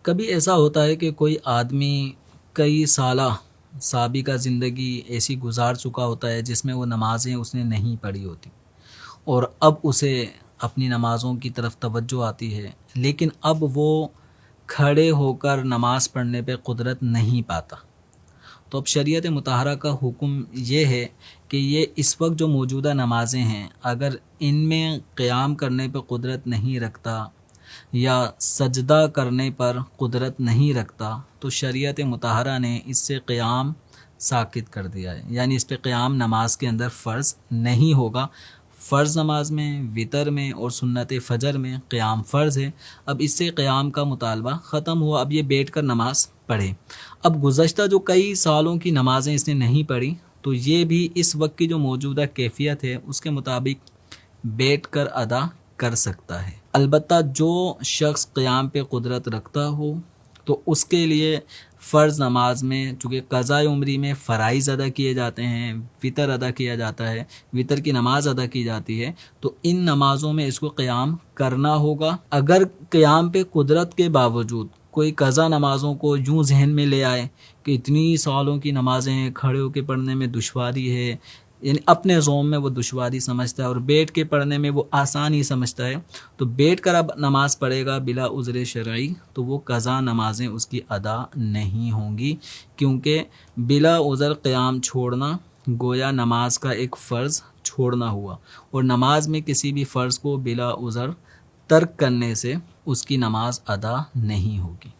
کبھی ایسا ہوتا ہے کہ کوئی آدمی کئی سالہ سابقہ زندگی ایسی گزار چکا ہوتا ہے جس میں وہ نمازیں اس نے نہیں پڑھی ہوتی، اور اب اسے اپنی نمازوں کی طرف توجہ آتی ہے، لیکن اب وہ کھڑے ہو کر نماز پڑھنے پہ قدرت نہیں پاتا۔ تو اب شریعت مطہرہ کا حکم یہ ہے کہ یہ اس وقت جو موجودہ نمازیں ہیں، اگر ان میں قیام کرنے پہ قدرت نہیں رکھتا یا سجدہ کرنے پر قدرت نہیں رکھتا تو شریعت مطہرہ نے اس سے قیام ساقط کر دیا ہے، یعنی اس پہ قیام نماز کے اندر فرض نہیں ہوگا۔ فرض نماز میں، وتر میں اور سنت فجر میں قیام فرض ہے۔ اب اس سے قیام کا مطالبہ ختم ہوا، اب یہ بیٹھ کر نماز پڑھے۔ اب گزشتہ جو کئی سالوں کی نمازیں اس نے نہیں پڑھی تو یہ بھی اس وقت کی جو موجودہ کیفیت ہے اس کے مطابق بیٹھ کر ادا کر سکتا ہے۔ البتہ جو شخص قیام پہ قدرت رکھتا ہو تو اس کے لیے فرض نماز میں، چونکہ قضاء عمری میں فرائض ادا کیے جاتے ہیں، وتر ادا کیا جاتا ہے، وتر کی نماز ادا کی جاتی ہے، تو ان نمازوں میں اس کو قیام کرنا ہوگا۔ اگر قیام پہ قدرت کے باوجود کوئی قضا نمازوں کو یوں ذہن میں لے آئے کہ اتنی سالوں کی نمازیں ہیں، کھڑے ہو کے پڑھنے میں دشواری ہے، یعنی اپنے ذوم میں وہ دشواری سمجھتا ہے اور بیٹھ کے پڑھنے میں وہ آسانی سمجھتا ہے، تو بیٹھ کر اب نماز پڑھے گا بلا عذر شرعی تو وہ قضا نمازیں اس کی ادا نہیں ہوں گی، کیونکہ بلا عذر قیام چھوڑنا گویا نماز کا ایک فرض چھوڑنا ہوا، اور نماز میں کسی بھی فرض کو بلا عذر ترک کرنے سے اس کی نماز ادا نہیں ہوگی۔